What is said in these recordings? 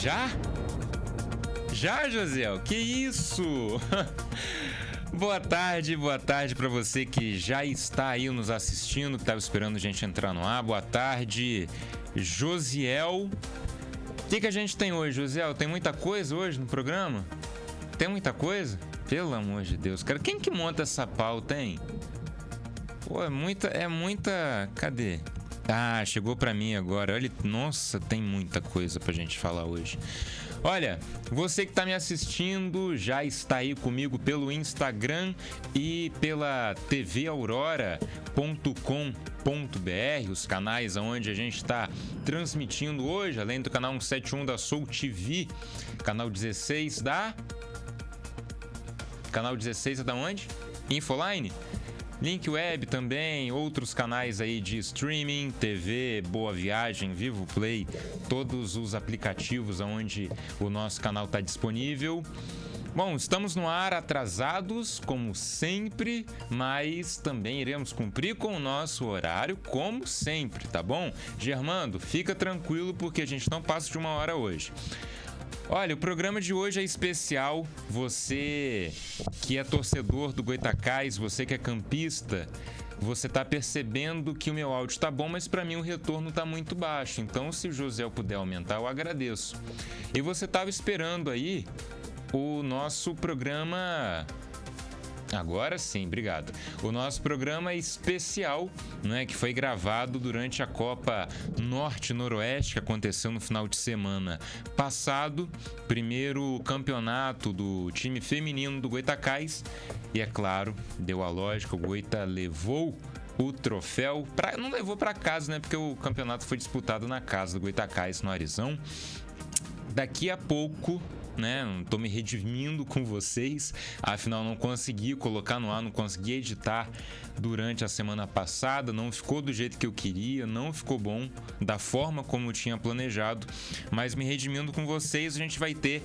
Já? Já, Josiel? Que isso? Boa tarde para você que já está aí nos assistindo, que estava esperando a gente entrar no ar. Boa tarde, Josiel. O que a gente tem hoje, Josiel? Tem muita coisa hoje no programa? Tem muita coisa? Pelo amor de Deus, cara. Quem que monta essa pauta, hein? Pô, é muita... Cadê? Ah, chegou pra mim agora. Olha, nossa, tem muita coisa pra gente falar hoje. Olha, você que tá me assistindo já está aí comigo pelo Instagram e pela tvaurora.com.br, os canais onde a gente está transmitindo hoje, além do canal 171 da Soul TV, canal 16 da... Canal 16 é da onde? Infoline? Link Web também, outros canais aí de streaming, TV, Boa Viagem, Vivo Play, todos os aplicativos onde o nosso canal está disponível. Bom, estamos no ar atrasados, como sempre, mas também iremos cumprir com o nosso horário, como sempre, tá bom? Germando, fica tranquilo porque a gente não passa de 1 hora hoje. Olha, o programa de hoje é especial. Você que é torcedor do Goytacás, você que é campista, você tá percebendo que o meu áudio tá bom, mas para mim o retorno tá muito baixo. Então, se o José puder aumentar, eu agradeço. E você tava esperando aí o nosso programa... Agora sim, obrigado. O nosso programa especial, né, que foi gravado durante a Copa Norte-Noroeste, que aconteceu no final de semana passado. Primeiro campeonato do time feminino do Goytacás. E é claro, deu a lógica, o Goita levou o troféu. Não levou para casa, né, porque o campeonato foi disputado na casa do Goytacás, no Arizão. Daqui a pouco... Não tô me redimindo com vocês, afinal não consegui colocar no ar, não consegui editar durante a semana passada, não ficou do jeito que eu queria, não ficou bom da forma como eu tinha planejado, mas me redimindo com vocês, a gente vai ter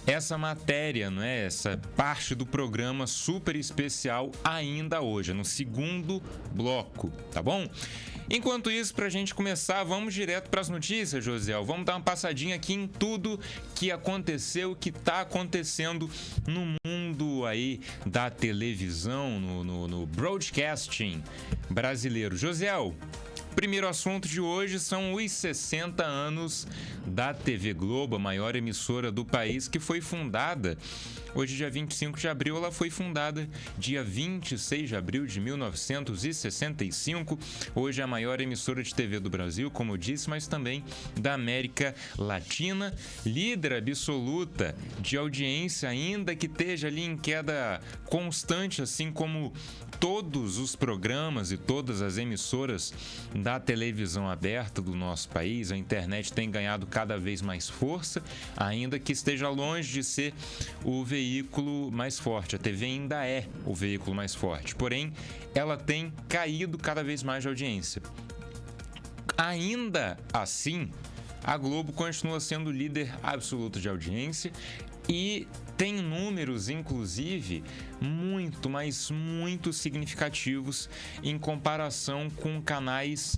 essa matéria, não é? Essa parte do programa super especial ainda hoje, no segundo bloco, tá bom? Enquanto isso, pra gente começar, vamos direto pras notícias, Josiel. Vamos dar uma passadinha aqui em tudo que aconteceu, que tá acontecendo no mundo aí da televisão, no broadcasting brasileiro. Josiel, primeiro assunto de hoje são os 60 anos da TV Globo, a maior emissora do país, que foi fundada hoje, dia 25 de abril, ela foi fundada dia 26 de abril de 1965. Hoje é a maior emissora de TV do Brasil, como eu disse, mas também da América Latina. Líder absoluta de audiência, ainda que esteja ali em queda constante, assim como todos os programas e todas as emissoras da televisão aberta do nosso país. A internet tem ganhado cada vez mais força, ainda que esteja longe de ser o veículo mais forte. A TV ainda é o veículo mais forte, porém, ela tem caído cada vez mais de audiência. Ainda assim, a Globo continua sendo líder absoluto de audiência e tem números, inclusive, muito, mas muito significativos em comparação com canais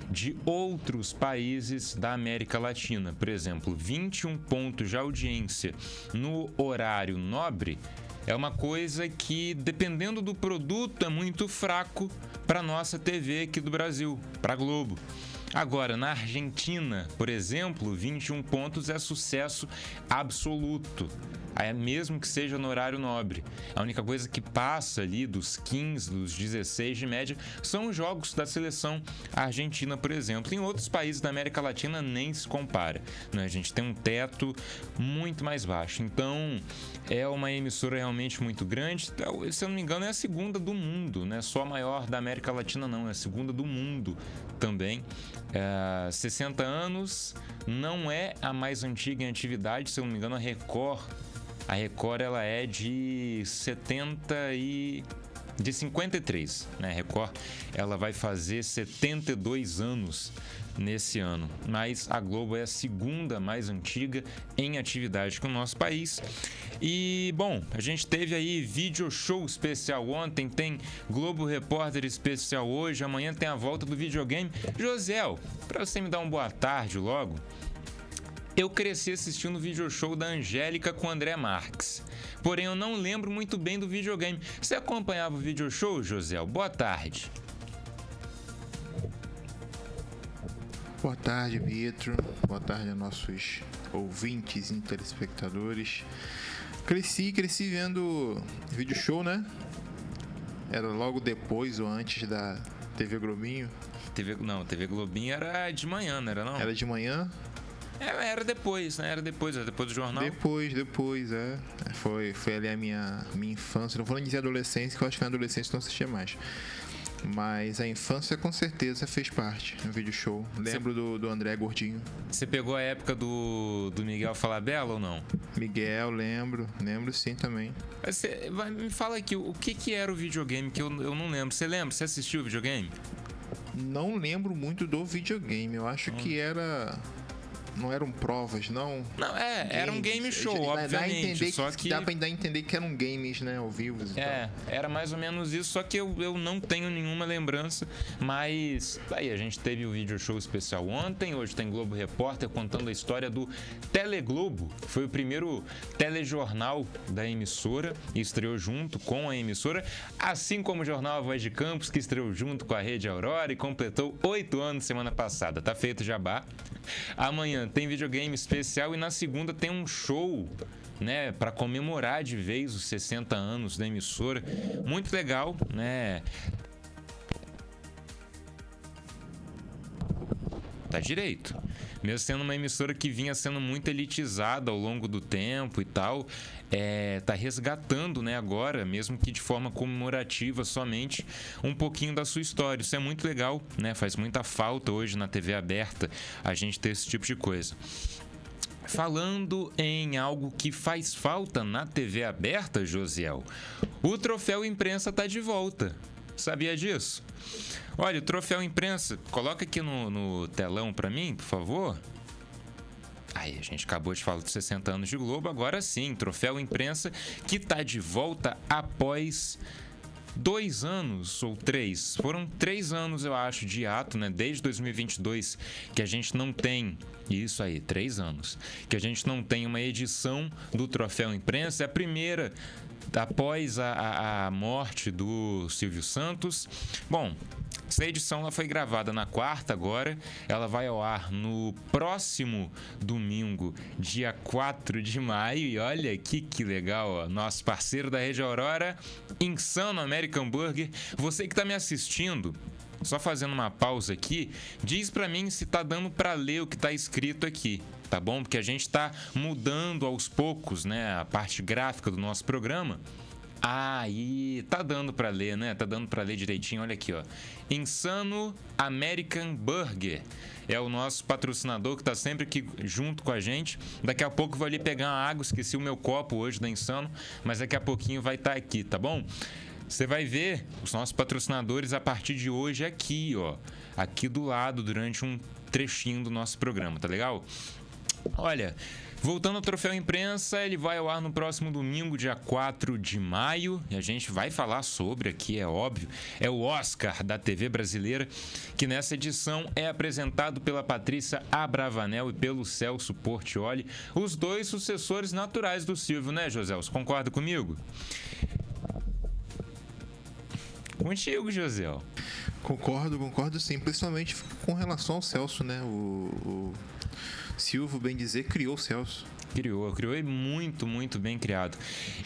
de outros países da América Latina. Por exemplo, 21 pontos de audiência no horário nobre é uma coisa que, dependendo do produto, é muito fraco para nossa TV aqui do Brasil, para a Globo. Agora, na Argentina, por exemplo, 21 pontos é sucesso absoluto, mesmo que seja no horário nobre. A única coisa que passa ali dos 15, dos 16 de média, são os jogos da seleção argentina, por exemplo. Em outros países da América Latina nem se compara, né? A gente tem um teto muito mais baixo. Então, é uma emissora realmente muito grande. Se eu não me engano, é a segunda do mundo, né? Só a maior da América Latina não, é a segunda do mundo também. 60 anos, não é a mais antiga em atividade, se eu não me engano, a Record ela é de 53, né? Record, ela vai fazer 72 anos nesse ano, mas a Globo é a segunda mais antiga em atividade com o nosso país. E, bom, a gente teve aí vídeo show especial ontem, tem Globo Repórter especial hoje, amanhã tem a volta do videogame. Josiel, para você me dar uma boa tarde logo, Eu cresci assistindo o video show da Angélica com o André Marques. Porém, eu não lembro muito bem do videogame. Você acompanhava o video show, José? Boa tarde. Boa tarde, Vitor. Boa tarde a nossos ouvintes e telespectadores. Cresci vendo video show, né? Era logo depois ou antes da TV Globinho. TV Globinho era de manhã, não era não? Era de manhã? Era depois, né? Era depois do jornal. Depois, é. Foi ali a minha infância. Não vou nem dizer adolescência, que eu acho que na adolescência não assistia mais. Mas a infância com certeza fez parte no vídeo show. Lembro do André Gordinho. Você pegou a época do Miguel Falabella ou não? Miguel, lembro sim também. Me fala aqui, o que era o videogame que eu não lembro. Você lembra? Você assistiu o videogame? Não lembro muito do videogame. Eu acho que era... Não eram provas, não? Não, era um game show, obviamente. Dá pra entender que eram games, né? Ao vivo e tal. Era mais ou menos isso, só que eu não tenho nenhuma lembrança. Mas aí, a gente teve o vídeo show especial ontem. Hoje tem Globo Repórter contando a história do Teleglobo. Foi o primeiro telejornal da emissora e estreou junto com a emissora. Assim como o jornal A Voz de Campos, que estreou junto com a Rede Aurora e completou 8 anos semana passada. Tá feito jabá. Amanhã tem videogame especial e na segunda tem um show, né, para comemorar de vez os 60 anos da emissora. Muito legal, né? Tá direito. Mesmo sendo uma emissora que vinha sendo muito elitizada ao longo do tempo e tal, tá resgatando, né, agora, mesmo que de forma comemorativa somente, um pouquinho da sua história. Isso é muito legal, né? Faz muita falta hoje na TV aberta a gente ter esse tipo de coisa. Falando em algo que faz falta na TV aberta, Josiel, o Troféu Imprensa tá de volta. Sabia disso? Olha, o Troféu Imprensa, coloca aqui no telão para mim, por favor. Aí, a gente acabou de falar dos 60 anos de Globo, agora sim, Troféu Imprensa, que tá de volta após 2 anos ou 3. Foram 3 anos, eu acho, de hiato, né? Desde 2022, que a gente não tem... Isso aí, 3 anos. Que a gente não tem uma edição do Troféu Imprensa. É a primeira após a morte do Silvio Santos. Bom, essa edição ela foi gravada na quarta agora. Ela vai ao ar no próximo domingo, dia 4 de maio. E olha que legal, ó. Nosso parceiro da Rede Aurora, Insano American Burger. Você que tá me assistindo, só fazendo uma pausa aqui, diz pra mim se tá dando pra ler o que tá escrito aqui. Tá bom? Porque a gente tá mudando aos poucos, né, a parte gráfica do nosso programa. E tá dando pra ler, né? Tá dando pra ler direitinho. Olha aqui, ó. Insano American Burger é o nosso patrocinador que tá sempre aqui junto com a gente. Daqui a pouco eu vou ali pegar uma água. Esqueci o meu copo hoje da Insano, mas daqui a pouquinho vai estar aqui, tá bom? Você vai ver os nossos patrocinadores a partir de hoje aqui, ó. Aqui do lado, durante um trechinho do nosso programa, tá legal? Olha, voltando ao Troféu Imprensa, ele vai ao ar no próximo domingo, dia 4 de maio. E a gente vai falar sobre aqui, é óbvio, é o Oscar da TV brasileira, que nessa edição é apresentado pela Patrícia Abravanel e pelo Celso Portiolli, os dois sucessores naturais do Silvio, né, José? Você concorda comigo? Contigo, José. Concordo sim, principalmente com relação ao Celso, né? O Silvio, bem dizer, criou o Celso. Criou e muito bem criado.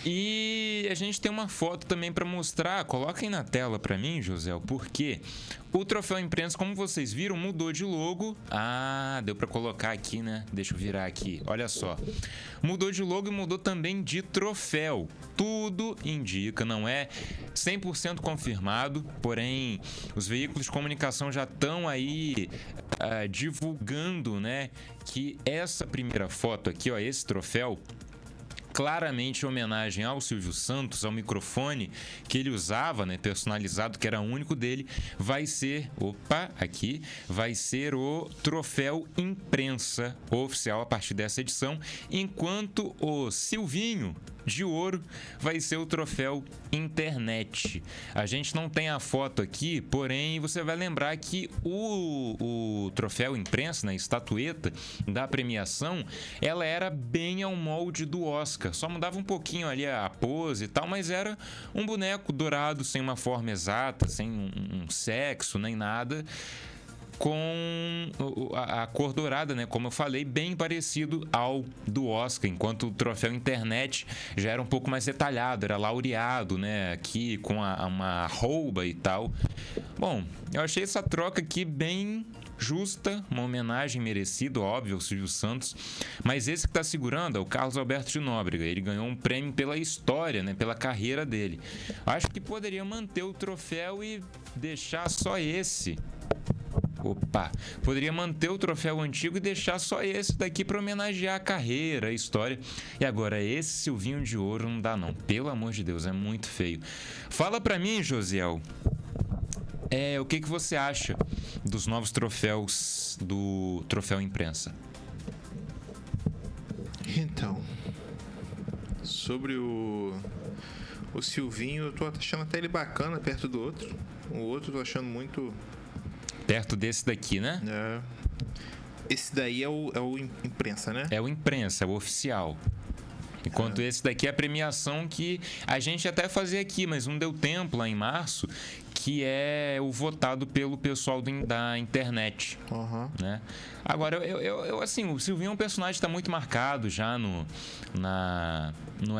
E a gente tem uma foto também para mostrar. Coloca aí na tela para mim, José, porque o Troféu Imprensa, como vocês viram, mudou de logo. Deu para colocar aqui, né? Deixa eu virar aqui. Olha só. Mudou de logo e mudou também de troféu. Tudo indica, não é 100% confirmado, porém os veículos de comunicação já estão aí divulgando, né, que essa primeira foto aqui, ó, esse troféu, claramente em homenagem ao Silvio Santos, ao microfone que ele usava, né, personalizado, que era único dele, vai ser o Troféu Imprensa oficial a partir dessa edição, enquanto o Silvinho, de ouro vai ser o troféu Internet. A gente não tem a foto aqui, porém você vai lembrar que o troféu imprensa, né, a estatueta da premiação, ela era bem ao molde do Oscar. Só mudava um pouquinho ali a pose e tal, mas era um boneco dourado, sem uma forma exata, sem um sexo, nem nada, com a cor dourada, né? Como eu falei, bem parecido ao do Oscar, enquanto o troféu Internet já era um pouco mais detalhado, era laureado, né? Aqui com uma arroba e tal. Bom, eu achei essa troca aqui bem justa, uma homenagem merecida, óbvio, ao Silvio Santos, mas esse que está segurando é o Carlos Alberto de Nóbrega. Ele ganhou um prêmio pela história, né? Pela carreira dele. Acho que poderia manter o troféu e deixar só esse. Poderia manter o troféu antigo e deixar só esse daqui para homenagear a carreira, a história. E agora, esse Silvinho de Ouro não dá não. Pelo amor de Deus, é muito feio. Fala para mim, Josiel, o que você acha dos novos troféus do Troféu Imprensa? Então, sobre o Silvinho, eu tô achando até ele bacana perto do outro. O outro eu tô achando muito... Perto desse daqui, né? É. Esse daí é o imprensa, né? É o imprensa, é o oficial. Enquanto esse daqui é a premiação que a gente até fazia aqui, mas não deu tempo lá em março, que é o votado pelo pessoal da internet. Uhum. Né? Agora, eu assim, o Silvinho é um personagem que está muito marcado já no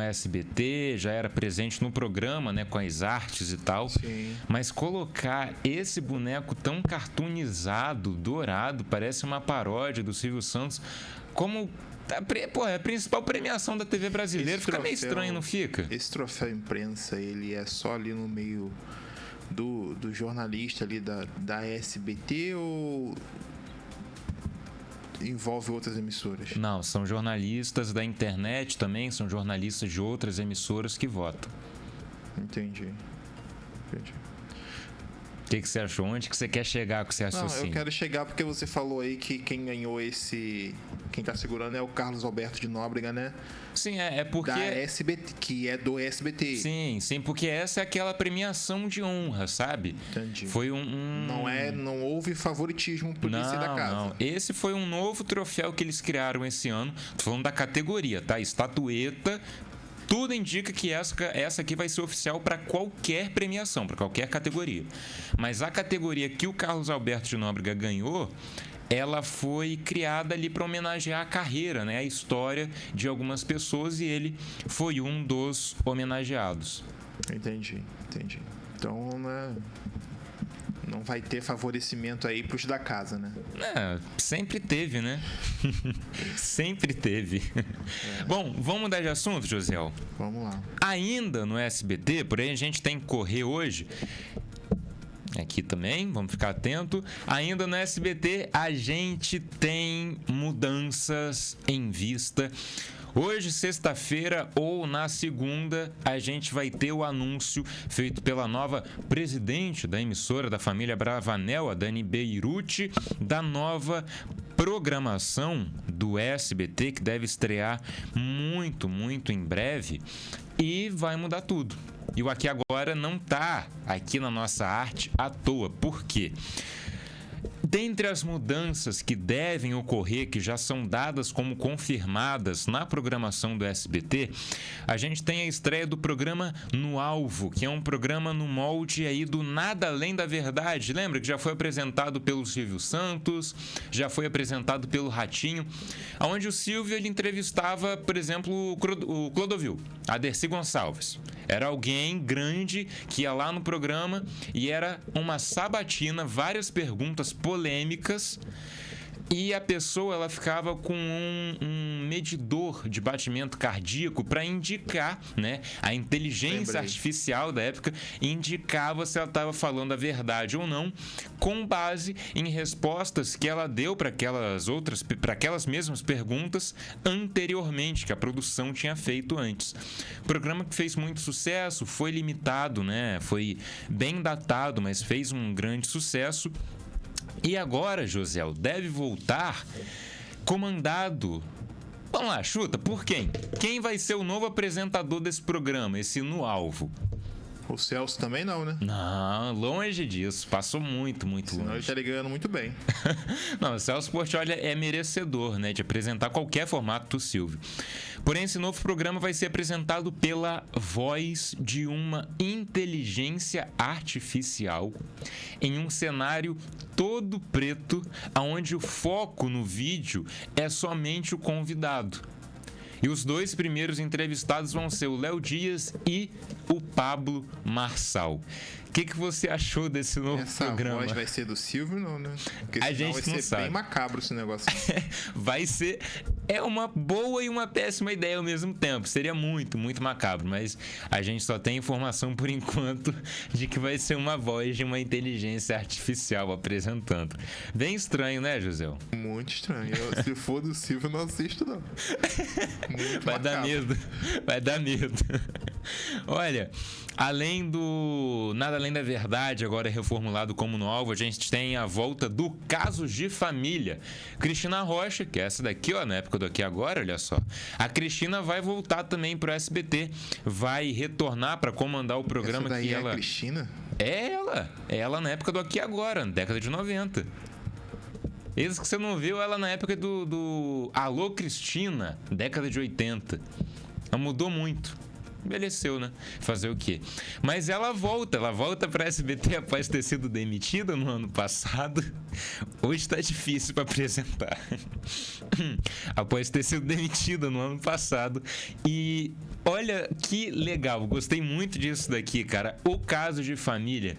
SBT, já era presente no programa, né, com as artes e tal. Sim. Mas colocar esse boneco tão cartoonizado, dourado, parece uma paródia do Silvio Santos, como... Pô, é a principal premiação da TV brasileira. Fica meio estranho, não fica? Esse troféu imprensa, ele é só ali no meio do jornalista ali da SBT ou envolve outras emissoras? Não, são jornalistas da internet também, são jornalistas de outras emissoras que votam. Entendi. O que você achou? Onde que você quer chegar com esse raciocínio? Não, eu quero chegar porque você falou aí que quem ganhou quem tá segurando é o Carlos Alberto de Nóbrega, né? Sim, é porque... Da SBT, que é do SBT. Sim, porque essa é aquela premiação de honra, sabe? Entendi. Foi Não houve favoritismo por ser da casa. Não. Esse foi um novo troféu que eles criaram esse ano. Tô falando da categoria, tá? Estatueta. Tudo indica que essa aqui vai ser oficial para qualquer premiação, para qualquer categoria. Mas a categoria que o Carlos Alberto de Nóbrega ganhou, ela foi criada ali para homenagear a carreira, né? A história de algumas pessoas, e ele foi um dos homenageados. Entendi. Então, né, não vai ter favorecimento aí pros da casa, né? Sempre teve, né? Sempre teve. Bom, vamos mudar de assunto, Josiel? Vamos lá. Ainda no SBT, porém a gente tem que correr hoje. Aqui também, vamos ficar atento. Ainda no SBT, a gente tem mudanças em vista. Hoje, sexta-feira ou na segunda, a gente vai ter o anúncio feito pela nova presidente da emissora da família Bravanel, a Dani Beirute, da nova programação do SBT, que deve estrear muito, muito em breve, e vai mudar tudo. E o Aqui Agora não está aqui na nossa arte à toa. Por quê? Dentre as mudanças que devem ocorrer, que já são dadas como confirmadas na programação do SBT, a gente tem a estreia do programa No Alvo, que é um programa no molde aí do Nada Além da Verdade. Lembra que já foi apresentado pelo Silvio Santos, já foi apresentado pelo Ratinho, onde o Silvio ele entrevistava, por exemplo, o Clodovil, a Dercy Gonçalves. Era alguém grande que ia lá no programa e era uma sabatina, várias perguntas polêmicas, e a pessoa ela ficava com um medidor de batimento cardíaco para indicar, né? A inteligência artificial da época indicava se ela estava falando a verdade ou não, com base em respostas que ela deu para aquelas mesmas perguntas anteriormente, que a produção tinha feito antes. Programa que fez muito sucesso, foi limitado, né? Foi bem datado, mas fez um grande sucesso. E agora, José, deve voltar comandado Vamos lá, chuta, por quem? Quem vai ser o novo apresentador desse programa, esse No Alvo? O Celso também não, né? Não, longe disso. Passou muito Senão ele longe. estaria ganhando muito bem. Não, o Celso Portiolli é merecedor, né, de apresentar qualquer formato do Silvio. Porém, esse novo programa vai ser apresentado pela voz de uma inteligência artificial em um cenário todo preto, onde o foco no vídeo é somente o convidado. E os dois primeiros entrevistados vão ser o Léo Dias e o Pablo Marçal. O que você achou desse novo programa? Essa voz vai ser do Silvio, não, né? Porque A senão gente vai não ser sabe. bem macabro esse negócio. Vai ser... É uma boa e uma péssima ideia ao mesmo tempo. Seria muito, muito macabro. Mas a gente só tem informação, por enquanto, de que vai ser uma voz de uma inteligência artificial apresentando. Bem estranho, né, José? Muito estranho. Se for do Silvio, eu não assisto, não. Muito Vai dar macabro. medo. Vai dar medo. Olha, além do Nada Além da Verdade, agora reformulado como No Alvo, a gente tem a volta do Casos de Família. Cristina Rocha, que é essa daqui, ó, na época do Aqui Agora, olha só. A Cristina vai voltar também pro SBT. Vai retornar para comandar o programa Essa daí que é ela... a Cristina? É ela na época do Aqui Agora, na década de 90. Eis que você não viu ela na época do Alô Cristina, década de 80. Ela mudou muito. Envelheceu, né? Fazer o quê? Mas ela volta para SBT após ter sido demitida no ano passado. Hoje tá difícil para apresentar. Após ter sido demitida no ano passado. E olha que legal, gostei muito disso daqui, cara. O Caso de Família.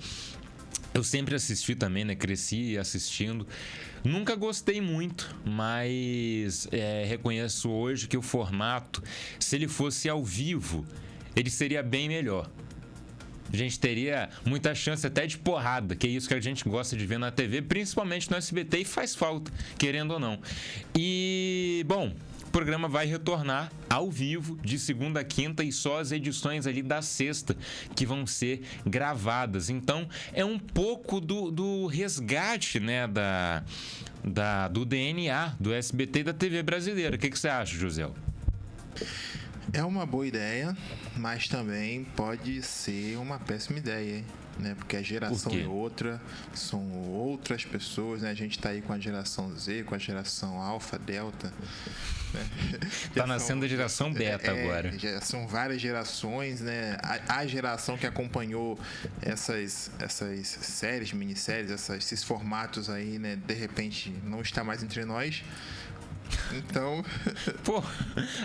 Eu sempre assisti também, né? Cresci assistindo. Nunca gostei muito, mas reconheço hoje que o formato, se ele fosse ao vivo, ele seria bem melhor. A gente teria muita chance até de porrada, que é isso que a gente gosta de ver na TV, principalmente no SBT, e faz falta, querendo ou não. E, bom... O programa vai retornar ao vivo de segunda a quinta e só as edições ali da sexta que vão ser gravadas. Então, é um pouco do resgate, né, do DNA do SBT e da TV brasileira. O que você acha, José? É uma boa ideia, mas também pode ser uma péssima ideia, né? Porque a geração é outra, são outras pessoas, né? A gente tá aí com a geração Z, com a geração Alpha, Delta, né? Tá nascendo a geração Beta agora. Já são várias gerações, né? A geração que acompanhou essas séries, minisséries, esses formatos aí, né? De repente não está mais entre nós. Então... Pô,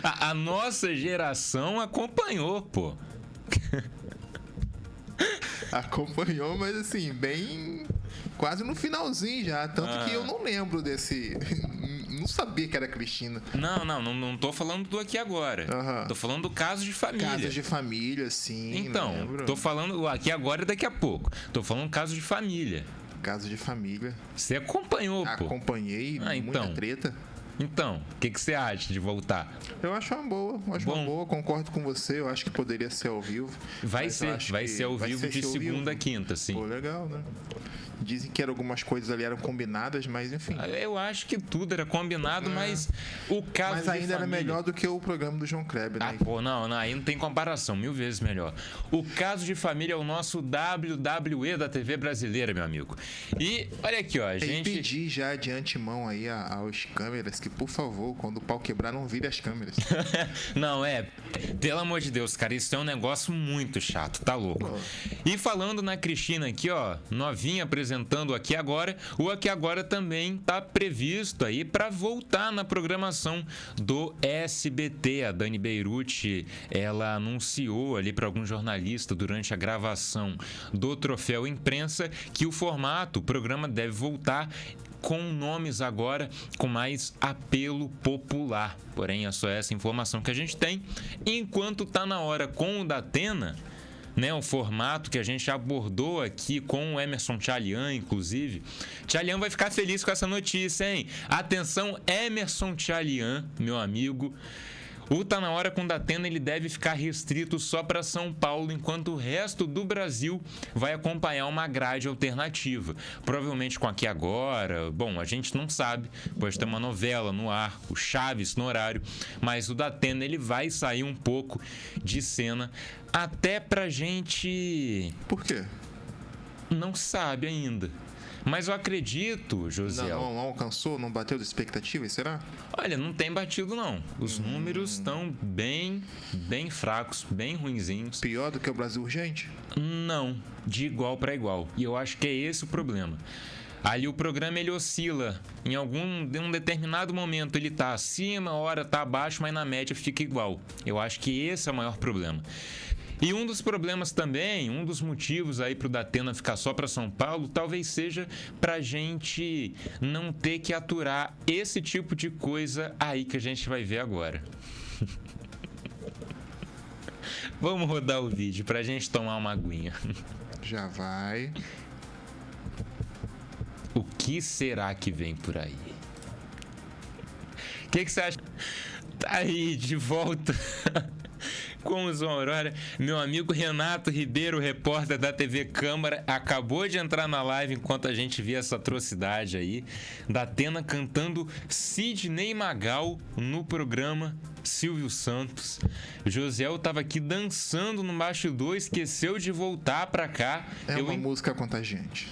a nossa geração acompanhou, pô. Acompanhou, mas assim, bem... Quase no finalzinho já. Tanto que eu não lembro desse... Não sabia que era Cristina. Não tô falando do Aqui Agora. Uhum. Tô falando do Caso de Família. Casos de Família, sim. Então, lembro. tô falando o Aqui Agora daqui a pouco. Tô falando Caso de Família. Casos de Família. Você acompanhou, pô. Acompanhei, muita treta. Então, o que você acha de voltar? Eu acho uma boa, concordo com você, eu acho que poderia ser ao vivo. Vai ser ao vivo de segunda a quinta, sim. Pô, legal, né? Dizem que algumas coisas ali eram combinadas, mas enfim. Eu acho que tudo era combinado, mas o Caso Mas de ainda era Família... melhor do que o programa do João Kleber, né? Não, aí não tem comparação, 1000 vezes melhor. O Caso de Família é o nosso WWE da TV brasileira, meu amigo. E olha aqui, ó, a gente... E pedir já de antemão aí aos câmeras que, por favor, quando o pau quebrar, não vire as câmeras. Não, pelo amor de Deus, cara, isso é um negócio muito chato, tá louco. E falando na Cristina aqui, ó, novinha apresentando Aqui Agora, o Aqui Agora também tá previsto aí para voltar na programação do SBT. A Dani Beirute, ela anunciou ali para algum jornalista durante a gravação do Troféu Imprensa que o programa deve voltar com nomes agora com mais apelo popular. Porém, é só essa informação que a gente tem. Enquanto tá na hora com o Datena, né, um formato que a gente abordou aqui com o Emerson Tchalian, inclusive. Tchalian vai ficar feliz com essa notícia, hein? Atenção, Emerson Tchalian, meu amigo. O Tá Na Hora com Datena, ele deve ficar restrito só para São Paulo, enquanto o resto do Brasil vai acompanhar uma grade alternativa. Provavelmente com Aqui Agora, bom, a gente não sabe, pode ter uma novela no ar, o Chaves no horário, mas o Datena, ele vai sair um pouco de cena, até pra gente... Por quê? Não sabe ainda. Mas eu acredito, José. Não alcançou? Não bateu as expectativas, será? Olha, não tem batido, não. Os números estão bem fracos, bem ruinzinhos. Pior do que o Brasil Urgente? Não, de igual para igual. E eu acho que é esse o problema. Ali o programa ele oscila. Em um determinado momento ele tá acima, hora tá abaixo, mas na média fica igual. Eu acho que esse é o maior problema. E um dos problemas também, um dos motivos aí pro Datena ficar só para São Paulo, talvez seja pra gente não ter que aturar esse tipo de coisa aí que a gente vai ver agora. Vamos rodar o vídeo pra gente tomar uma aguinha. Já vai. O que será que vem por aí? O que você acha? Tá aí, de volta com o João Aurora. Meu amigo Renato Ribeiro, repórter da TV Câmara, acabou de entrar na live enquanto a gente via essa atrocidade aí. Datena cantando Sidney Magal no programa Silvio Santos. Josiel tava aqui dançando no bastidor, esqueceu de voltar pra cá. Uma música contagiante.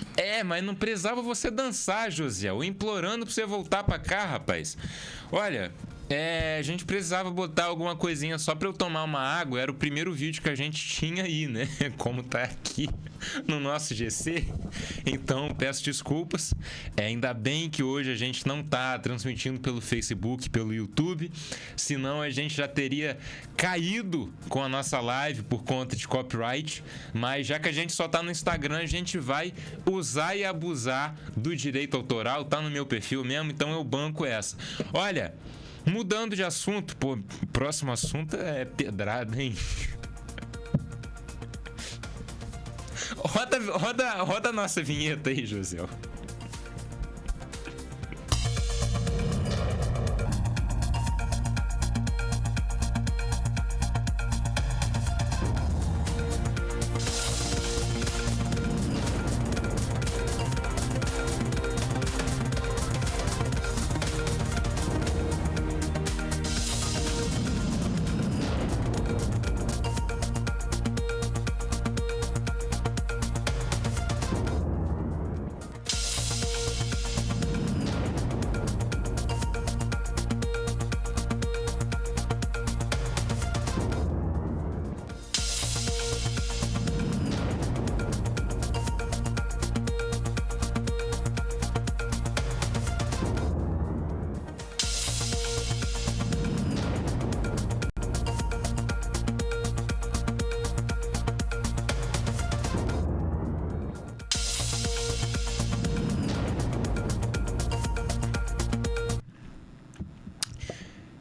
Mas não precisava você dançar, Josiel. Implorando pra você voltar pra cá, rapaz. Olha... a gente precisava botar alguma coisinha só pra eu tomar uma água. Era o primeiro vídeo que a gente tinha aí, né? Como tá aqui no nosso GC. Então, peço desculpas. Ainda bem que hoje a gente não tá transmitindo pelo Facebook, pelo YouTube. Senão a gente já teria caído com a nossa live por conta de copyright. Mas já que a gente só tá no Instagram, a gente vai usar e abusar do direito autoral. Tá no meu perfil mesmo, então eu banco essa. Olha... Mudando de assunto, pô, o próximo assunto é pedrada, hein? Roda a nossa vinheta aí, José.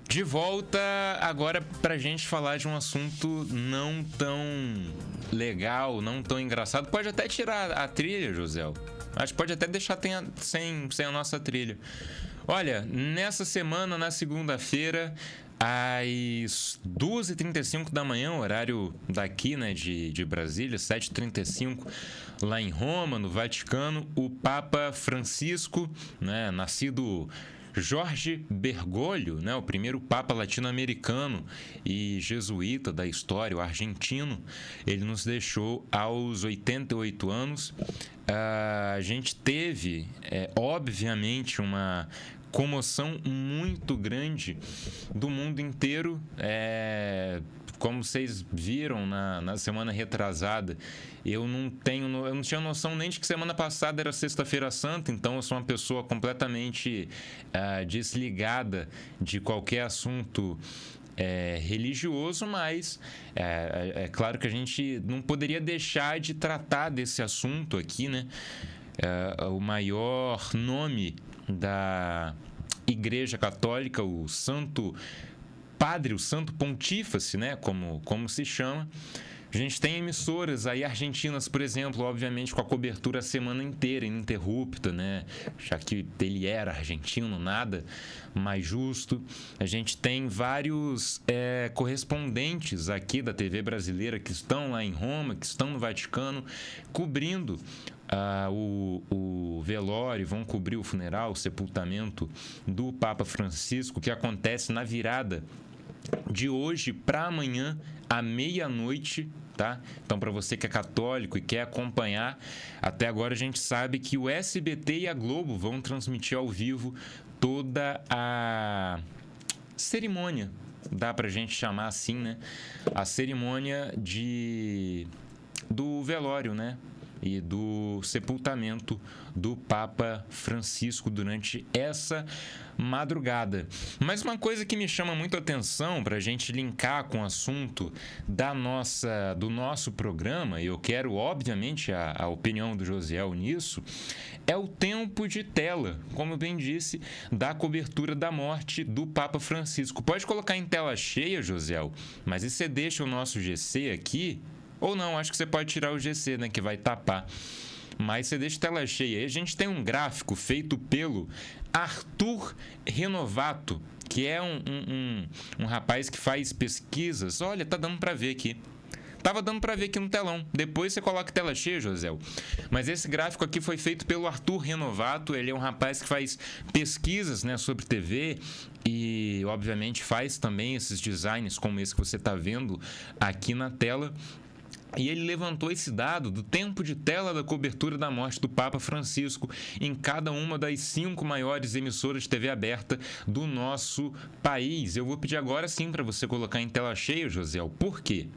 De volta agora pra gente falar de um assunto não tão legal, não tão engraçado. Pode até tirar a trilha, José. Acho que pode até deixar sem a nossa trilha. Olha, nessa semana, na segunda-feira, às 2h35 da manhã, horário daqui, né, de Brasília, 7h35, lá em Roma, no Vaticano, o Papa Francisco, né, nascido Jorge Bergoglio, né, o primeiro Papa latino-americano e jesuíta da história, o argentino, ele nos deixou aos 88 anos. A gente teve, obviamente, uma comoção muito grande do mundo inteiro. Como vocês viram na semana retrasada, eu não tinha noção nem de que semana passada era Sexta-feira Santa, então eu sou uma pessoa completamente desligada de qualquer assunto religioso, mas é claro que a gente não poderia deixar de tratar desse assunto aqui, né? O maior nome da Igreja Católica, o Santo Padre, o Santo Pontífice, né, como se chama, A gente tem emissoras aí argentinas, por exemplo, obviamente com a cobertura a semana inteira, ininterrupta, né? Já que ele era argentino, nada mais justo. A gente tem vários correspondentes aqui da TV brasileira que estão lá em Roma, que estão no Vaticano, cobrindo o velório, vão cobrir o funeral, o sepultamento do Papa Francisco, que acontece na virada de hoje para amanhã, à meia-noite, tá? Então, para você que é católico e quer acompanhar, até agora a gente sabe que o SBT e a Globo vão transmitir ao vivo toda a cerimônia, dá pra gente chamar assim, né? A cerimônia do velório, né? E do sepultamento do Papa Francisco durante essa madrugada. Mas uma coisa que me chama muito a atenção para a gente linkar com o assunto do nosso programa, e eu quero obviamente a opinião do Josiel nisso, é o tempo de tela, como eu bem disse, da cobertura da morte do Papa Francisco. Pode colocar em tela cheia, Josiel, mas e você deixa o nosso GC aqui? Ou não, acho que você pode tirar o GC, né, que vai tapar. Mas você deixa tela cheia. Aí a gente tem um gráfico feito pelo Arthur Renovato, que é um rapaz que faz pesquisas. Olha, tá dando para ver aqui. Tava dando para ver aqui no telão. Depois você coloca tela cheia, José. Mas esse gráfico aqui foi feito pelo Arthur Renovato. Ele é um rapaz que faz pesquisas, né, sobre TV e, obviamente, faz também esses designs como esse que você está vendo aqui na tela. E ele levantou esse dado do tempo de tela da cobertura da morte do Papa Francisco em cada uma das 5 maiores emissoras de TV aberta do nosso país. Eu vou pedir agora sim para você colocar em tela cheia, Josiel. Por quê?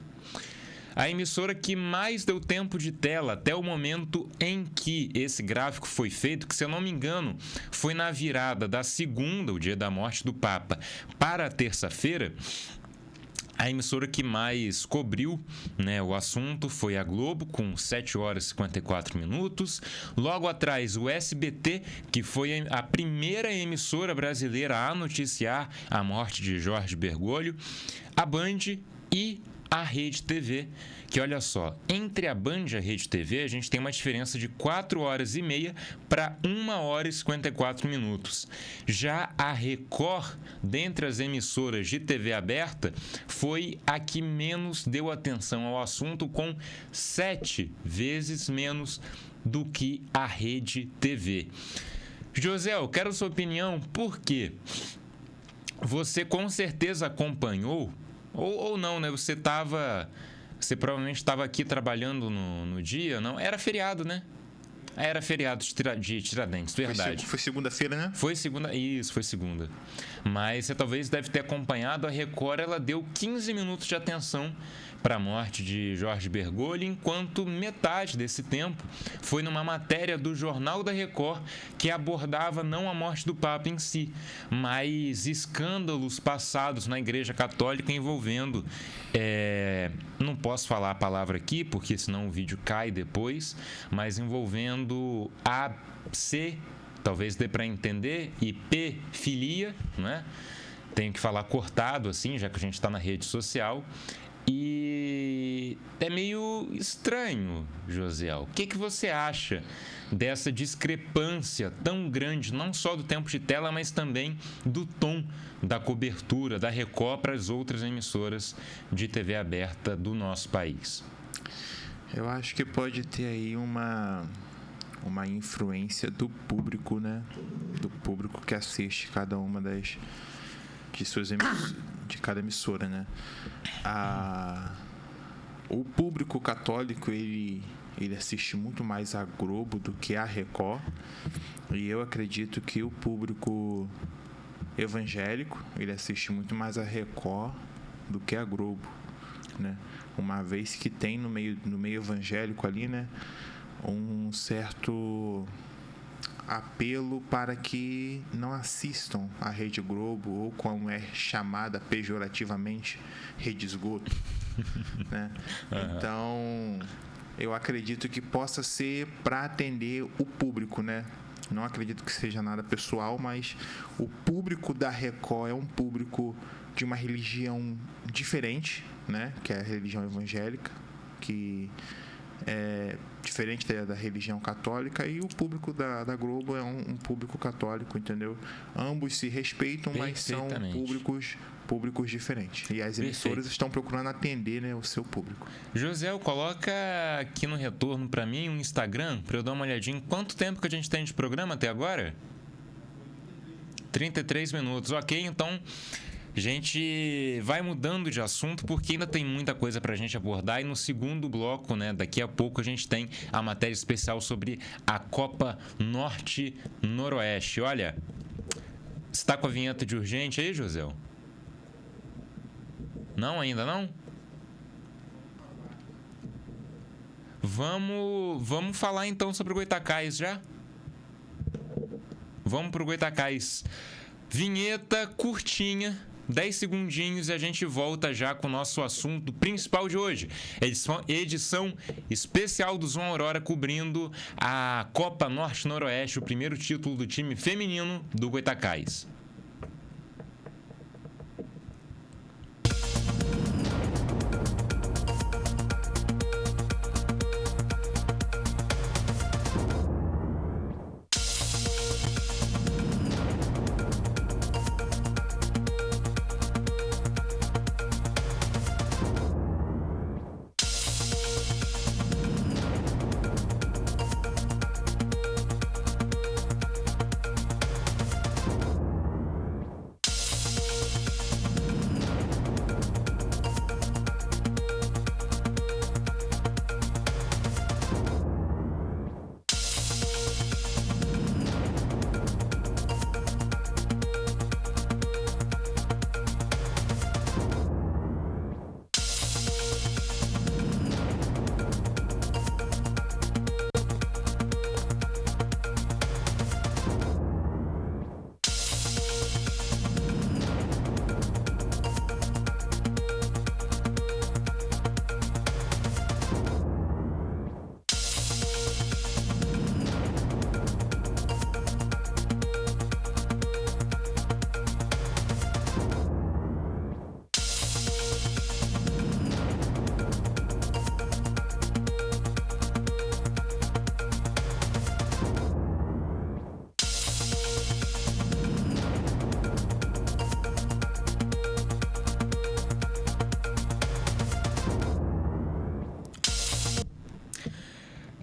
A emissora que mais deu tempo de tela até o momento em que esse gráfico foi feito, que se eu não me engano, foi na virada da segunda, o dia da morte do Papa, para a terça-feira. A emissora que mais cobriu, né, o assunto foi a Globo, com 7 horas e 54 minutos. Logo atrás, o SBT, que foi a primeira emissora brasileira a noticiar a morte de Jorge Bergoglio. A Band e a Rede TV, que olha só, entre a Band e a Rede TV, a gente tem uma diferença de 4 horas e meia para 1 hora e 54 minutos. Já a Record, dentre as emissoras de TV aberta, foi a que menos deu atenção ao assunto, com 7 vezes menos do que a Rede TV. José, eu quero sua opinião, porque você com certeza acompanhou, ou não, né? Você provavelmente estava aqui trabalhando no dia, não? Era feriado, né? Era feriado de Tiradentes, verdade. Foi segunda-feira, né? Foi segunda, isso, foi segunda. Mas você talvez deve ter acompanhado, a Record, ela deu 15 minutos de atenção para a morte de Jorge Bergoglio, enquanto metade desse tempo foi numa matéria do Jornal da Record que abordava não a morte do Papa em si, mas escândalos passados na Igreja Católica envolvendo, não posso falar a palavra aqui porque senão o vídeo cai depois, mas envolvendo A, C, talvez dê para entender, e P, filia, né? Tenho que falar cortado assim, já que a gente está na rede social. E é meio estranho, Josiel. O que você acha dessa discrepância tão grande, não só do tempo de tela, mas também do tom da cobertura da Record para as outras emissoras de TV aberta do nosso país? Eu acho que pode ter aí uma influência do público, né? Do público que assiste cada uma de cada emissora, né? O público católico, ele assiste muito mais a Globo do que a Record, e eu acredito que o público evangélico, ele assiste muito mais a Record do que a Globo, né? Uma vez que tem no meio evangélico ali, né, um certo apelo para que não assistam a Rede Globo, ou como é chamada pejorativamente, Rede Esgoto, né? Então, eu acredito que possa ser para atender o público, né? Não acredito que seja nada pessoal, mas o público da Record é um público de uma religião diferente, né? Que é a religião evangélica, que é diferente da religião católica, e o público da Globo é um público católico, entendeu? Ambos se respeitam, mas são públicos diferentes. E as emissoras estão procurando atender, né, o seu público. José, coloca aqui no retorno para mim um Instagram, para eu dar uma olhadinha. Quanto tempo que a gente tem de programa até agora? 33 minutos. Ok, então a gente vai mudando de assunto porque ainda tem muita coisa para a gente abordar, e no segundo bloco, né, daqui a pouco a gente tem a matéria especial sobre a Copa Norte-Noroeste. Olha, está com a vinheta de urgente aí, José? Não, ainda não? Vamos falar então sobre o Goytacás já? Vamos pro Goytacás. Vinheta curtinha, 10 segundinhos, e a gente volta já com o nosso assunto principal de hoje. Edição especial do João Aurora, cobrindo a Copa Norte-Noroeste, o primeiro título do time feminino do Goytacás.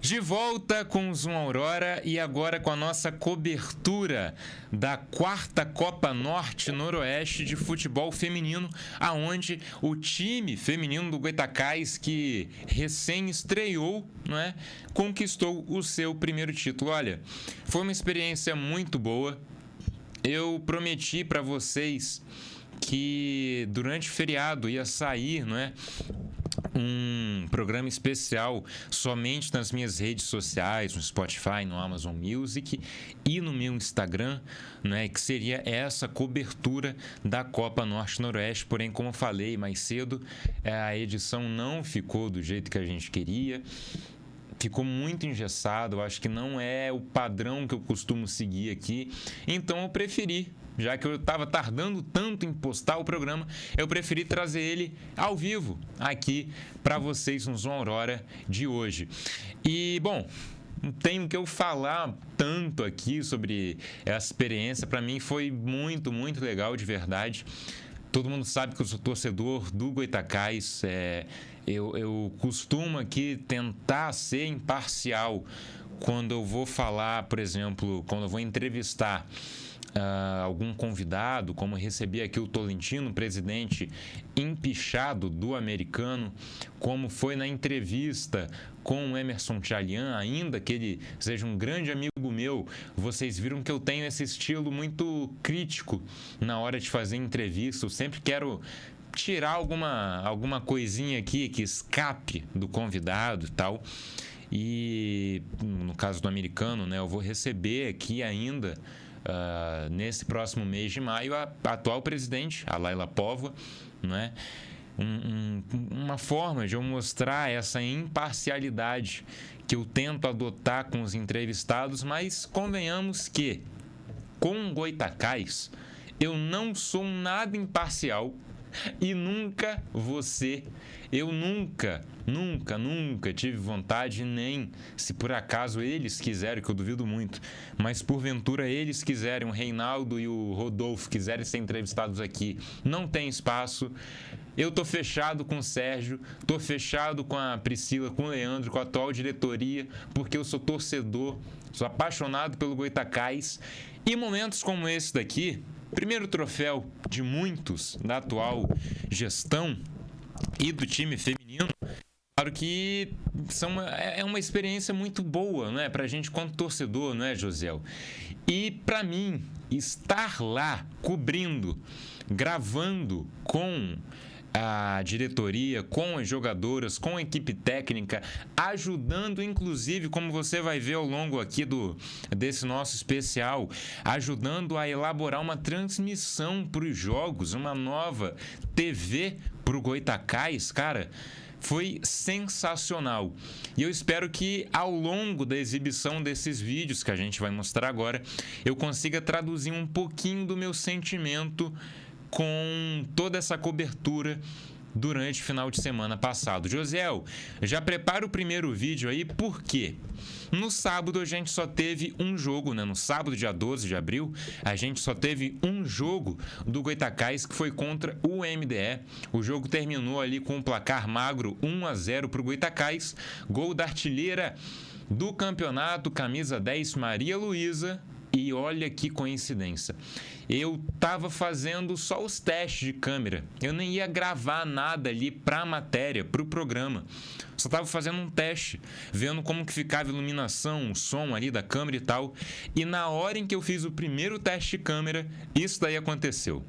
De volta com o Zoom Aurora, e agora com a nossa cobertura da 4ª Copa Norte-Noroeste de futebol feminino, aonde o time feminino do Goytacás, que recém estreou, não é, conquistou o seu primeiro título. Olha, foi uma experiência muito boa. Eu prometi para vocês que durante o feriado ia sair, não é, um programa especial somente nas minhas redes sociais, no Spotify, no Amazon Music e no meu Instagram, né, que seria essa cobertura da Copa Norte-Noroeste. Porém, como eu falei mais cedo, a edição não ficou do jeito que a gente queria. Ficou muito engessado, eu acho que não é o padrão que eu costumo seguir aqui. Então eu preferi, já que eu estava tardando tanto em postar o programa, eu preferi trazer ele ao vivo aqui para vocês no Zoom Aurora de hoje. E, bom, não tenho que eu falar tanto aqui sobre essa experiência. Para mim foi muito, muito legal, de verdade. Todo mundo sabe que eu sou torcedor do Goytacás. Eu costumo aqui tentar ser imparcial quando eu vou falar, por exemplo, quando eu vou entrevistar algum convidado, como eu recebi aqui o Tolentino, presidente empichado do Americano, como foi na entrevista com o Emerson Tchalian, ainda que ele seja um grande amigo meu. Vocês viram que eu tenho esse estilo muito crítico na hora de fazer entrevista. Eu sempre quero tirar alguma coisinha aqui que escape do convidado e tal. E no caso do Americano, né, eu vou receber aqui ainda, nesse próximo mês de maio, a atual presidente, a Laila Póvoa, né? Uma forma de eu mostrar essa imparcialidade que eu tento adotar com os entrevistados, mas convenhamos que com Goytacás eu não sou nada imparcial e nunca você. Eu nunca tive vontade, nem se por acaso eles quiserem, que eu duvido muito, mas porventura eles quiserem, o Reinaldo e o Rodolfo quiserem ser entrevistados aqui, não tem espaço. Eu tô fechado com o Sérgio, tô fechado com a Priscila, com o Leandro, com a atual diretoria, porque eu sou torcedor, sou apaixonado pelo Goytacás. E momentos como esse daqui, primeiro troféu de muitos da atual gestão e do time feminino, claro que é uma experiência muito boa, não é? Pra gente quanto torcedor, não é, Josiel? E pra mim, estar lá cobrindo, gravando com a diretoria, com as jogadoras, com a equipe técnica, ajudando, inclusive, como você vai ver ao longo aqui desse nosso especial, ajudando a elaborar uma transmissão para os jogos, uma nova TV para o Goytacás, cara. Foi sensacional. E eu espero que ao longo da exibição desses vídeos que a gente vai mostrar agora, eu consiga traduzir um pouquinho do meu sentimento com toda essa cobertura durante o final de semana passado. Josiel, já prepara o primeiro vídeo aí, porque no sábado a gente só teve um jogo, né? No sábado, dia 12 de abril, a gente só teve um jogo do Goytacás, que foi contra o MDE. O jogo terminou ali com um placar magro, 1-0 para o Goytacás. Gol da artilheira do campeonato, camisa 10, Maria Luísa. E olha que coincidência, eu estava fazendo só os testes de câmera, eu nem ia gravar nada ali para a matéria, para o programa, só estava fazendo um teste, vendo como que ficava a iluminação, o som ali da câmera e tal, e na hora em que eu fiz o primeiro teste de câmera, isso daí aconteceu.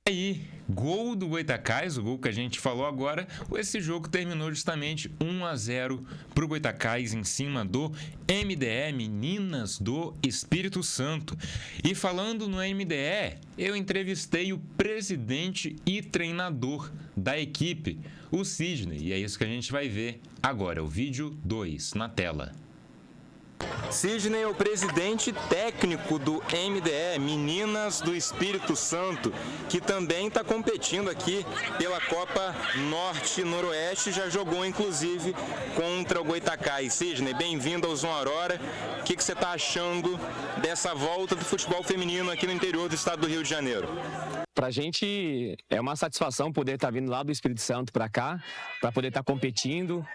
Aí, gol do Goytacás, o gol que a gente falou agora, esse jogo terminou justamente 1-0 para o Goytacás em cima do MDE, Meninas do Espírito Santo. E falando no MDE, eu entrevistei o presidente e treinador da equipe, o Sidney, e é isso que a gente vai ver agora, o vídeo 2 na tela. Sidney é o presidente técnico do MDE, Meninas do Espírito Santo, que também está competindo aqui pela Copa Norte-Noroeste, já jogou inclusive contra o Goytacás. Sidney, bem-vindo ao Zona Aurora. O que você está achando dessa volta do futebol feminino aqui no interior do estado do Rio de Janeiro? Pra gente é uma satisfação poder estar vindo lá do Espírito Santo para cá, para poder estar competindo,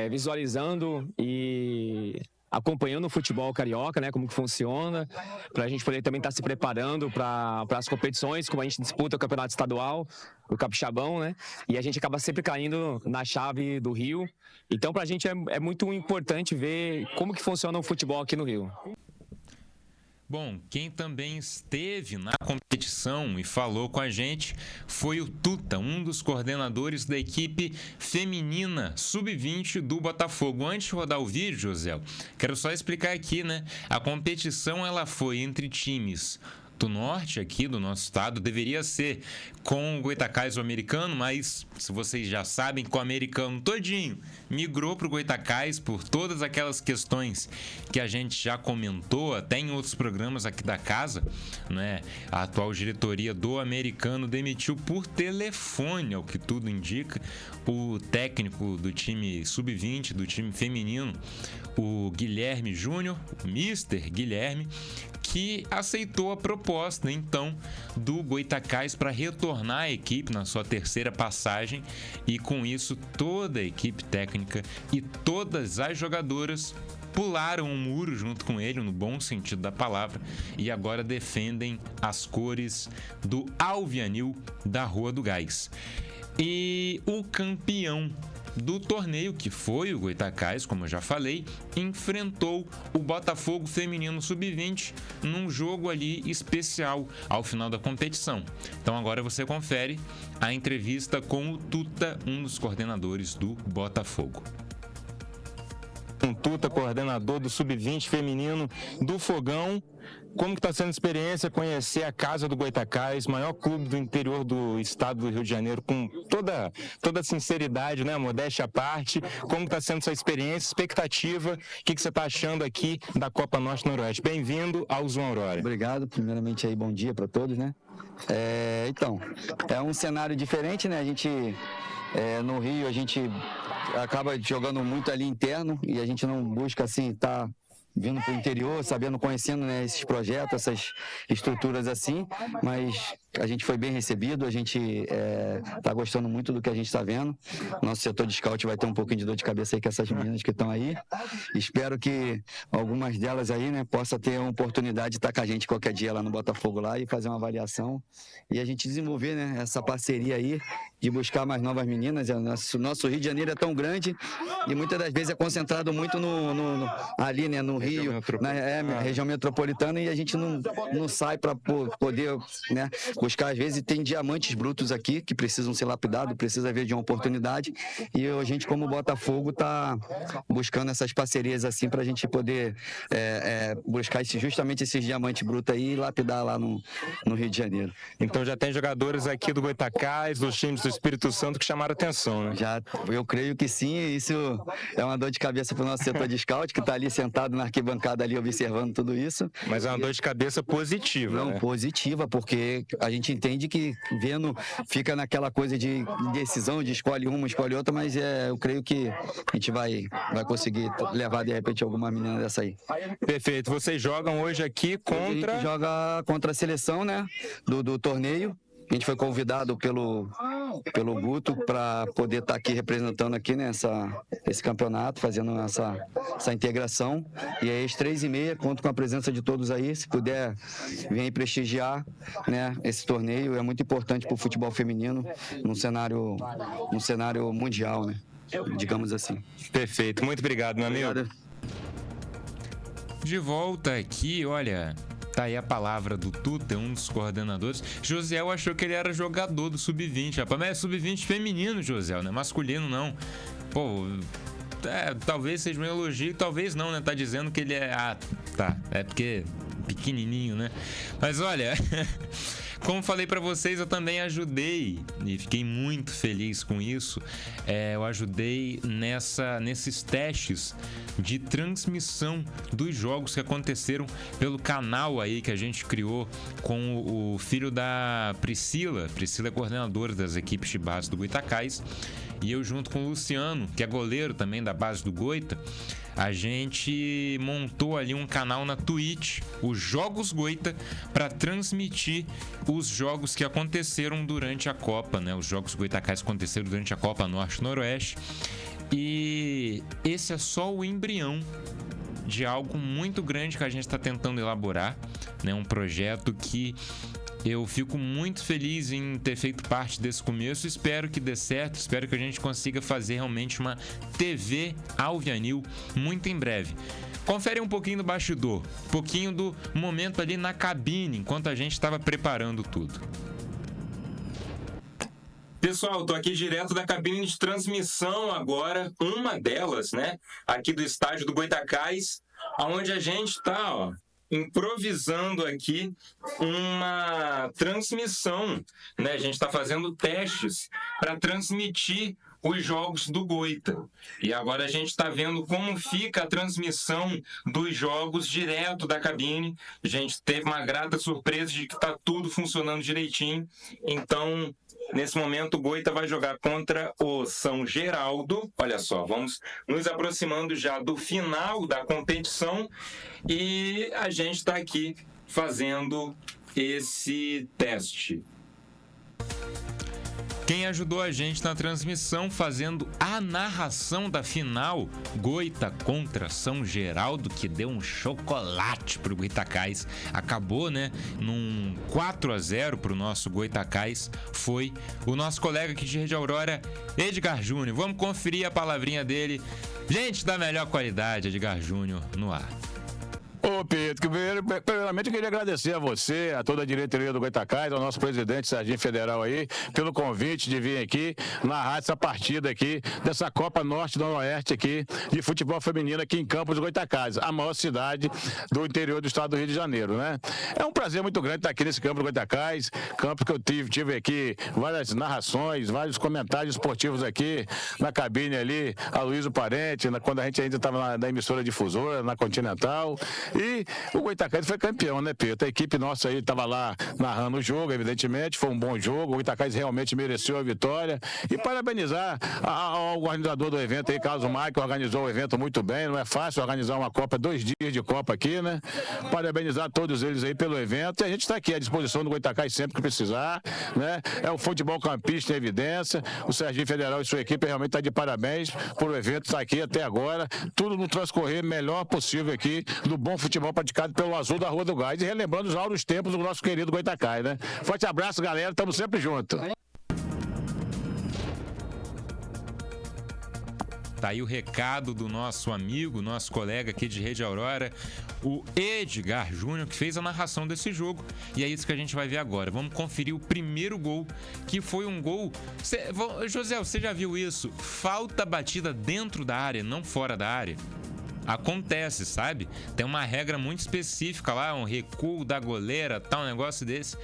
visualizando e acompanhando o futebol carioca, né, como que funciona, para a gente poder também estar se preparando para as competições, como a gente disputa o campeonato estadual, o Capixabão, né, e a gente acaba sempre caindo na chave do Rio. Então, para a gente é muito importante ver como que funciona o futebol aqui no Rio. Bom, quem também esteve na competição e falou com a gente foi o Tuta, um dos coordenadores da equipe feminina sub-20 do Botafogo. Antes de rodar o vídeo, José, quero só explicar aqui, né? A competição ela foi entre times do norte aqui do nosso estado, deveria ser com o Goytacás o americano, mas se vocês já sabem que o americano todinho migrou para o Goytacás por todas aquelas questões que a gente já comentou até em outros programas aqui da casa, né? A atual diretoria do americano demitiu por telefone, ao que tudo indica, o técnico do time sub-20, do time feminino, o Guilherme Júnior, o Mr. Guilherme, que aceitou a proposta, então, do Goytacás para retornar à equipe na sua terceira passagem e, com isso, toda a equipe técnica e todas as jogadoras pularam um muro junto com ele, no bom sentido da palavra, e agora defendem as cores do Alvianil da Rua do Gás. E o campeão do torneio, que foi o Goytacás, como eu já falei, enfrentou o Botafogo Feminino Sub-20 num jogo ali especial ao final da competição. Então agora você confere a entrevista com o Tuta, um dos coordenadores do Botafogo. Tuta, coordenador do Sub-20 feminino do Fogão. Como que está sendo a experiência conhecer a Casa do Goytacás, maior clube do interior do estado do Rio de Janeiro, com toda sinceridade, né, modéstia à parte? Como está sendo essa experiência, expectativa? O que você está achando aqui da Copa Norte-Noroeste? Bem-vindo ao Zoom Aurora. Obrigado, primeiramente aí, bom dia para todos, né? Então, é um cenário diferente, né? A gente, no Rio, a gente acaba jogando muito ali interno e a gente não busca, assim, estar vindo para o interior, conhecendo, né, esses projetos, essas estruturas assim, mas a gente foi bem recebido, a gente está gostando muito do que a gente está vendo. Nosso setor de scout vai ter um pouquinho de dor de cabeça aí com essas meninas que estão aí. Espero que algumas delas aí, né, possa ter a oportunidade de estar com a gente qualquer dia lá no Botafogo lá e fazer uma avaliação e a gente desenvolver, né, essa parceria aí de buscar mais novas meninas. Nosso Rio de Janeiro é tão grande e muitas das vezes é concentrado muito ali, né, no Rio, na região metropolitana, e a gente não sai para poder, né, buscar. Às vezes tem diamantes brutos aqui que precisam ser lapidados, precisa haver de uma oportunidade, e a gente, como Botafogo, está buscando essas parcerias assim para a gente poder buscar justamente esses diamantes brutos aí e lapidar lá no Rio de Janeiro. Então já tem jogadores aqui do Goytacás, dos times do Espírito Santo, que chamaram atenção, né? Já, eu creio que sim, isso é uma dor de cabeça para o nosso setor de scout, que está ali sentado na arquibancada ali observando tudo isso. Mas é uma dor de cabeça positiva, não, né? Positiva, porque a gente entende que vendo, fica naquela coisa de decisão, de escolhe uma, escolhe outra, mas eu creio que a gente vai conseguir levar de repente alguma menina dessa aí. Perfeito. Vocês jogam hoje aqui contra... A gente joga contra a seleção, né, do torneio. A gente foi convidado pelo Guto para poder estar aqui representando aqui, né, esse campeonato, fazendo essa integração. E aí às 3h30, conto com a presença de todos aí. Se puder, vir aí prestigiar, né, esse torneio. É muito importante para o futebol feminino num cenário mundial, né, digamos assim. Perfeito. Muito obrigado, meu amigo. Obrigado. De volta aqui, olha... Tá aí a palavra do Tuta, um dos coordenadores. Josiel achou que ele era jogador do Sub-20, rapaz. Mas é Sub-20 feminino, Josiel, não é masculino, não. Pô, talvez seja um elogio, talvez não, né? Tá dizendo que ele é... Ah, tá. É porque pequenininho, né? Mas olha... Como falei pra vocês, eu também ajudei e fiquei muito feliz com isso. Eu ajudei nesses testes de transmissão dos jogos que aconteceram pelo canal aí que a gente criou com o filho da Priscila. Priscila é coordenadora das equipes de base do Goytacás. E eu, junto com o Luciano, que é goleiro também da base do Goita, a gente montou ali um canal na Twitch, os Jogos Goita, para transmitir os jogos que aconteceram durante a Copa, né? Os Jogos Goytacás aconteceram durante a Copa Norte-Noroeste. E esse é só o embrião de algo muito grande que a gente está tentando elaborar, né? Um projeto que eu fico muito feliz em ter feito parte desse começo. Espero que dê certo, espero que a gente consiga fazer realmente uma TV alvianil muito em breve. Confere um pouquinho do bastidor, um pouquinho do momento ali na cabine, enquanto a gente estava preparando tudo. Pessoal, tô aqui direto da cabine de transmissão agora, uma delas, né, aqui do estádio do Goytacás, onde a gente tá, ó, improvisando aqui uma transmissão, né? A gente está fazendo testes para transmitir os jogos do Goita. E agora a gente está vendo como fica a transmissão dos jogos direto da cabine. A gente teve uma grata surpresa de que está tudo funcionando direitinho. Então, nesse momento, o Goita vai jogar contra o São Geraldo. Olha só, vamos nos aproximando já do final da competição e a gente está aqui fazendo esse teste. Quem ajudou a gente na transmissão fazendo a narração da final, Goita contra São Geraldo, que deu um chocolate pro Goytacás. Acabou, né, num 4-0 pro nosso Goytacás. Foi o nosso colega aqui de Rede Aurora, Edgar Júnior. Vamos conferir a palavrinha dele. Gente da melhor qualidade, Edgar Júnior, no ar. Ô Pedro, que primeiramente eu queria agradecer a você, a toda a diretoria do Goitacás, ao nosso presidente Serginho Federal aí, pelo convite de vir aqui narrar essa partida aqui, dessa Copa Norte-Noroeste aqui, de futebol feminino aqui em Campos do Goitacás, a maior cidade do interior do estado do Rio de Janeiro, né? É um prazer muito grande estar aqui nesse Campo do Goitacás, campo que eu tive aqui várias narrações, vários comentários esportivos aqui, na cabine ali, a Luísa Parente, quando a gente ainda estava na emissora difusora, na Continental, e o Goitacás foi campeão, né, Pedro? A equipe nossa aí estava lá narrando o jogo, evidentemente, foi um bom jogo, o Goitacás realmente mereceu a vitória, e parabenizar ao organizador do evento aí, Carlos Maia, que organizou o evento muito bem, não é fácil organizar uma Copa, 2 dias de Copa aqui, né? Parabenizar todos eles aí pelo evento, e a gente está aqui à disposição do Goitacás sempre que precisar, né? É o futebol campista em evidência, o Serginho Federal e sua equipe realmente está de parabéns por o evento estar aqui até agora, tudo no transcorrer melhor possível aqui do bom futebol praticado pelo Azul da Rua do Gás, e relembrando os áureos tempos do nosso querido Goitacás, né? Forte abraço, galera, estamos sempre juntos. Tá aí o recado do nosso amigo, nosso colega aqui de Rede Aurora, o Edgar Júnior, que fez a narração desse jogo. E é isso que a gente vai ver agora. Vamos conferir o primeiro gol, que foi um gol... José, você já viu isso? Falta batida dentro da área, não fora da área. Acontece, sabe? Tem uma regra muito específica lá, um recuo da goleira, tal, um negócio desse,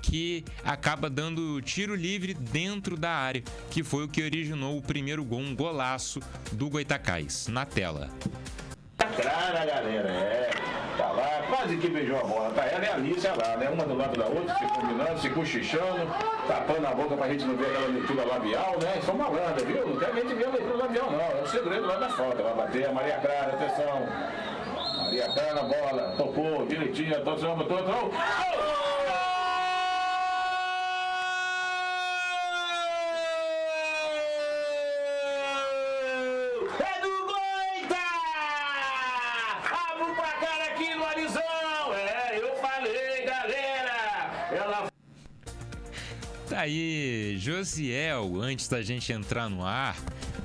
que acaba dando tiro livre dentro da área, que foi o que originou o primeiro gol, um golaço do Goitacás. Na tela. Clara, galera, tá lá, quase que beijou a bola, tá ela e a Alicia lá, né, uma do lado da outra, se combinando, se cochichando, tapando a boca pra gente não ver aquela leitura labial, né, são malandras, viu, não quer que a gente ver a leitura labial não, é o segredo lá da falta, vai bater a Maria Clara, atenção, Maria Clara na bola, tocou, direitinho, botou, Tá aí, Josiel, antes da gente entrar no ar,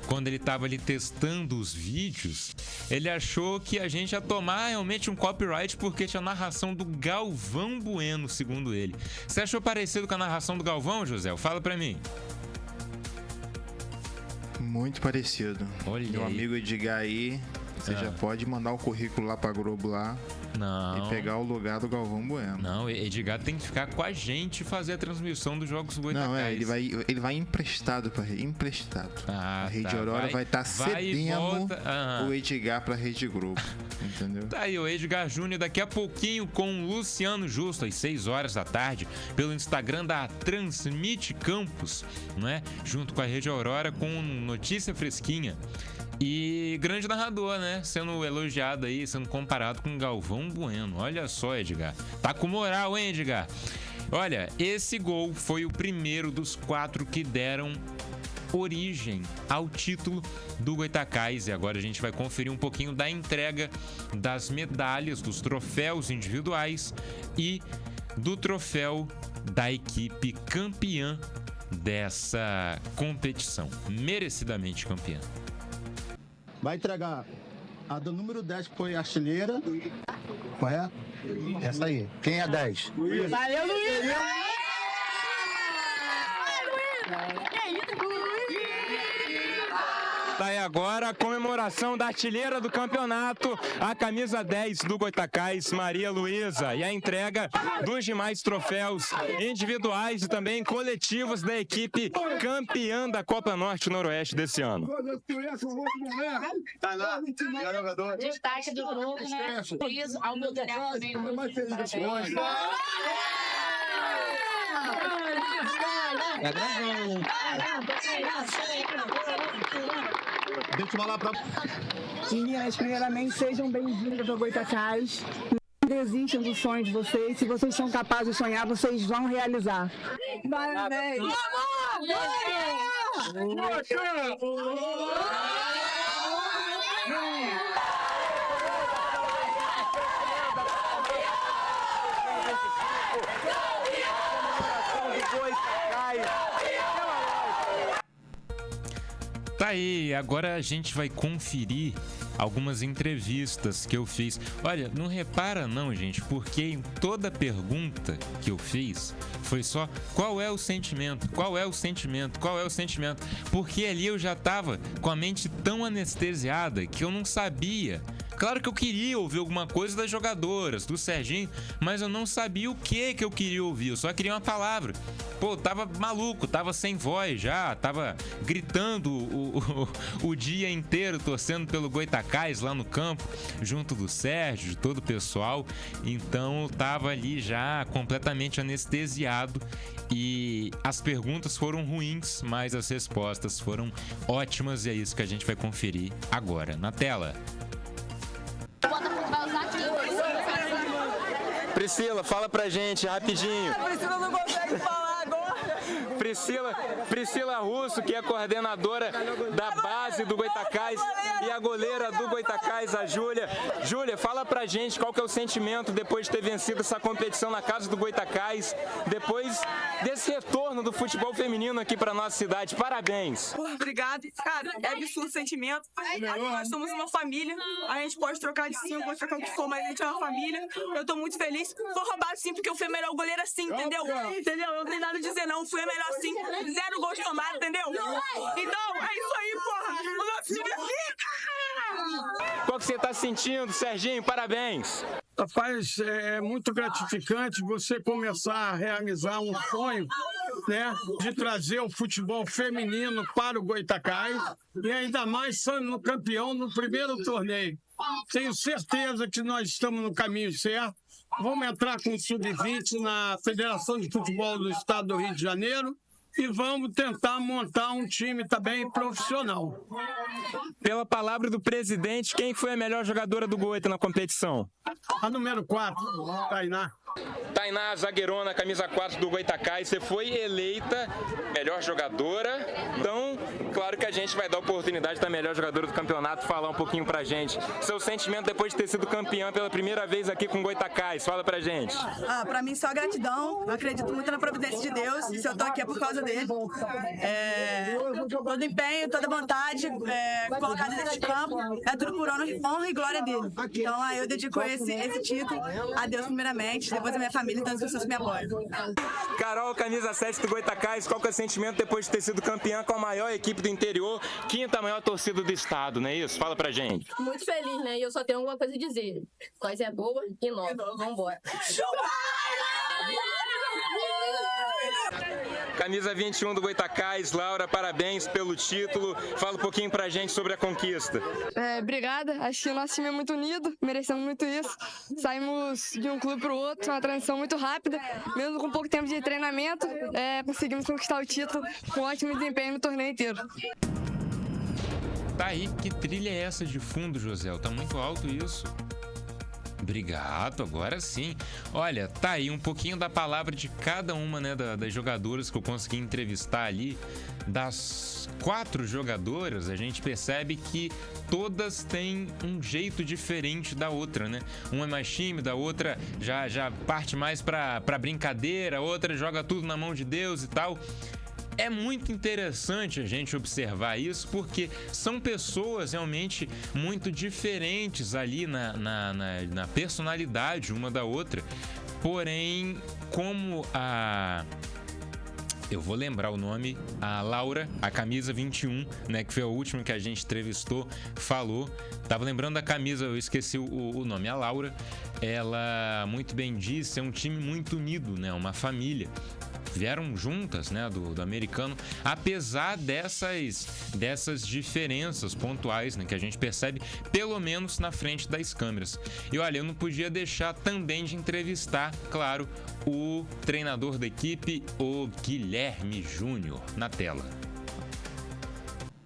quando ele tava ali testando os vídeos, ele achou que a gente ia tomar realmente um copyright porque tinha a narração do Galvão Bueno, segundo ele. Você achou parecido com a narração do Galvão, José? Fala pra mim. Muito parecido. Olha Meu aí. amigo Edgar aí, você já pode mandar o currículo lá pra Globo lá Não. e pegar o lugar do Galvão Bueno. Não, Edgar tem que ficar com a gente e fazer a transmissão dos jogos do Goitacás. Não, ele vai emprestado pra Rede. Emprestado. Ah, A Rede tá. Aurora vai estar vai e cedendo volta. Aham. o Edgar pra Rede Globo. Entendeu? Tá aí o Edgar Júnior daqui a pouquinho com o Luciano Justo, às 6 horas da tarde, pelo Instagram da Transmite Campos, não é? Junto com a Rede Aurora, com notícia fresquinha. E grande narrador, né? Sendo elogiado aí, sendo comparado com Galvão Bueno. Olha só, Edgar. Tá com moral, hein, Edgar? Olha, esse gol foi o primeiro dos 4 que deram origem ao título do Goitacás. E agora a gente vai conferir um pouquinho da entrega das medalhas, dos troféus individuais e do troféu da equipe campeã dessa competição. Merecidamente campeã. Vai entregar a do número 10, que foi a artilheira. Correto? Essa aí. Quem é 10? Valeu, Luiz! Tá aí agora a comemoração da artilheira do campeonato, a camisa 10 do Goitacás, Maria Luísa, e a entrega dos demais troféus individuais e também coletivos da equipe campeã da Copa Norte-Noroeste desse ano. Destaque do grupo, né? Luiz, ao meu Daniel também. Deixa eu falar pra... Meninas, primeiramente, sejam bem-vindas ao Goitacás. Não desistam dos sonhos de vocês. Se vocês são capazes de sonhar, vocês vão realizar. Parabéns! Tá aí, agora a gente vai conferir algumas entrevistas que eu fiz. Olha, não repara não, gente, porque em toda pergunta que eu fiz foi só qual é o sentimento, qual é o sentimento, qual é o sentimento. Porque ali eu já tava com a mente tão anestesiada que eu não sabia. Claro que eu queria ouvir alguma coisa das jogadoras, do Serginho, mas eu não sabia o que eu queria ouvir, eu só queria uma palavra. Pô, tava maluco, tava sem voz já, tava gritando o dia inteiro, torcendo pelo Goytacás lá no campo, junto do Sérgio, de todo o pessoal. Então eu tava ali já completamente anestesiado e as perguntas foram ruins, mas as respostas foram ótimas e é isso que a gente vai conferir agora na tela. Priscila, fala pra gente rapidinho. Priscila não consegue falar agora. Priscila Russo, que é coordenadora da base do Goytacás e a goleira do Goytacás, a Júlia. Júlia, fala pra gente qual que é o sentimento depois de ter vencido essa competição na casa do Goytacás, depois desse retorno do futebol feminino aqui pra nossa cidade. Parabéns. Obrigada. Cara, é absurdo o sentimento. Nós somos uma família. A gente pode trocar de 5, pode trocar o que for, mas a gente é uma família. Eu tô muito feliz. Foi roubado sim, porque eu fui a melhor goleira sim, entendeu? Entendeu? Eu não tenho nada a dizer não. Fui a melhor sim. 0 gols tomados, entendeu? Então, é isso aí, porra. O nosso time é pica. Qual que você tá sentindo, Serginho? Parabéns. Rapaz, é muito gratificante você começar a realizar um sonho, né, de trazer o futebol feminino para o Goytacás e ainda mais sendo campeão no primeiro torneio. Tenho certeza que nós estamos no caminho certo. Vamos entrar com o Sub-20 na Federação de Futebol do Estado do Rio de Janeiro e vamos tentar montar um time também profissional. Pela palavra do presidente, quem foi a melhor jogadora do Goita na competição? A número 4, Tainá. Tainá, zagueirona, camisa 4 do Goytacás, você foi eleita melhor jogadora. Então, claro que a gente vai dar a oportunidade da melhor jogadora do campeonato falar um pouquinho pra gente. Seu sentimento depois de ter sido campeã pela primeira vez aqui com o Goytacás, fala pra gente. Pra mim, só gratidão. Eu acredito muito na providência de Deus. E se eu tô aqui é por causa dele. Todo empenho, toda vontade colocada dentro de campo é tudo por honra e glória dele. Então, eu dedico esse título a Deus primeiramente, depois a minha família e todas as pessoas que me apoiam. Carol, camisa 7 do Goytacás, qual que é o sentimento depois de ter sido campeã com a maior equipe do interior, 5ª maior torcida do estado, não é isso? Fala pra gente. Muito feliz, né? E eu só tenho alguma coisa a dizer. Coisa é boa e nova. Vambora. Camisa 21 do Goytacás, Laura, parabéns pelo título. Fala um pouquinho pra gente sobre a conquista. Obrigada. Acho que o nosso time é muito unido, merecemos muito isso. Saímos de um clube pro outro, uma transição muito rápida. Mesmo com pouco tempo de treinamento, conseguimos conquistar o título com ótimo desempenho no torneio inteiro. Tá aí, que trilha é essa de fundo, José? Tá muito alto isso. Obrigado, agora sim. Olha, tá aí um pouquinho da palavra de cada uma, né, das jogadoras que eu consegui entrevistar ali. Das 4 jogadoras, a gente percebe que todas têm um jeito diferente da outra, né? Uma é mais tímida, a outra já parte mais pra brincadeira, a outra joga tudo na mão de Deus e tal. É muito interessante a gente observar isso, porque são pessoas realmente muito diferentes ali na personalidade uma da outra. Porém, como eu vou lembrar o nome, a Laura, a camisa 21, né, que foi a última que a gente entrevistou, falou. Tava lembrando da camisa, eu esqueci o nome. A Laura, ela muito bem disse, é um time muito unido, né, uma família. Vieram juntas, né, do americano, apesar dessas diferenças pontuais, né, que a gente percebe, pelo menos na frente das câmeras. E olha, eu não podia deixar também de entrevistar, claro, o treinador da equipe, o Guilherme Júnior, na tela.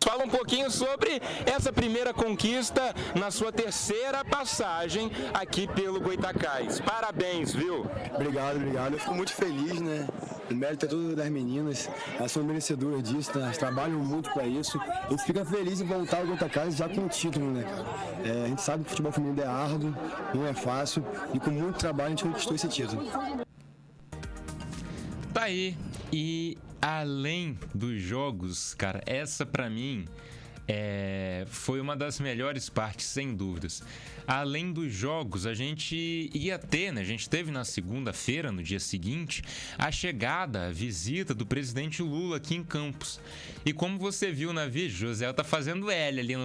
Fala um pouquinho sobre essa primeira conquista na sua 3ª passagem aqui pelo Goytacás. Parabéns, viu? Obrigado. Eu fico muito feliz, né? O mérito é todo das meninas. Elas são merecedoras disso, né? Elas trabalham muito para isso. A gente fica feliz em voltar ao Goytacás já com o título, né, cara? A gente sabe que o futebol feminino é árduo, não é fácil. E com muito trabalho a gente conquistou esse título. Tá aí. E além dos jogos, cara, essa pra mim Foi uma das melhores partes, sem dúvidas. Além dos jogos, a gente ia ter, né? A gente teve na segunda-feira, no dia seguinte, a chegada, a visita do presidente Lula aqui em Campos. E como você viu na vídeo, José tá fazendo L ali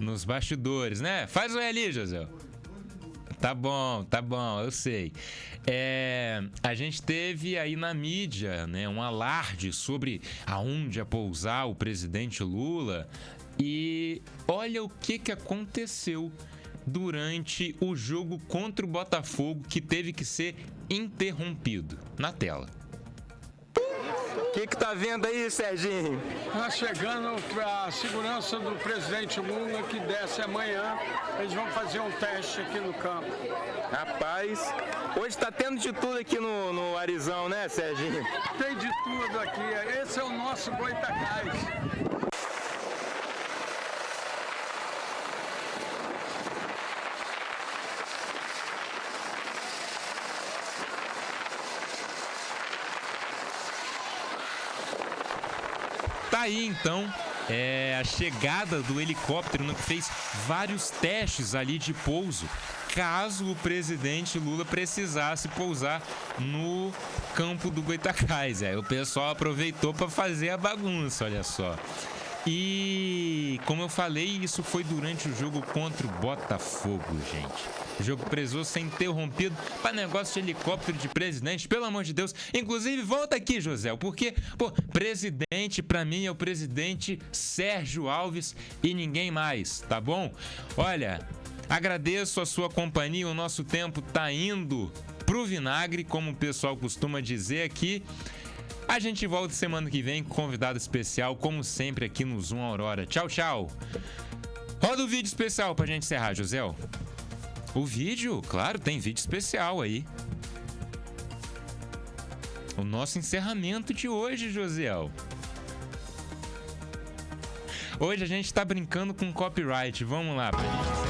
nos bastidores, né? Faz o L aí, José. Tá bom, eu sei. A gente teve aí na mídia, né, um alarde sobre aonde ia pousar o presidente Lula. E olha o que aconteceu durante o jogo contra o Botafogo, que teve que ser interrompido. Na tela. O que tá vendo aí, Serginho? Tá chegando a segurança do presidente Lula, que desce amanhã. Eles vão fazer um teste aqui no campo. Rapaz, hoje tá tendo de tudo aqui no Arizão, né, Serginho? Tem de tudo aqui. Esse é o nosso Goitacás. Tá aí então a chegada do helicóptero, que fez vários testes ali de pouso, caso o presidente Lula precisasse pousar no campo do Goitacás. O pessoal aproveitou para fazer a bagunça, olha só. E, como eu falei, isso foi durante o jogo contra o Botafogo, gente. O jogo precisou ser interrompido para negócio de helicóptero de presidente, pelo amor de Deus. Inclusive, volta aqui, José, porque, presidente, para mim, é o presidente Sérgio Alves e ninguém mais, tá bom? Olha, agradeço a sua companhia, o nosso tempo tá indo pro vinagre, como o pessoal costuma dizer aqui. A gente volta semana que vem com convidado especial, como sempre, aqui no Zoom Aurora. Tchau, tchau. Roda o vídeo especial pra gente encerrar, José. O vídeo, claro, tem vídeo especial aí. O nosso encerramento de hoje, Josiel. Hoje a gente tá brincando com copyright. Vamos lá pra gente encerrar.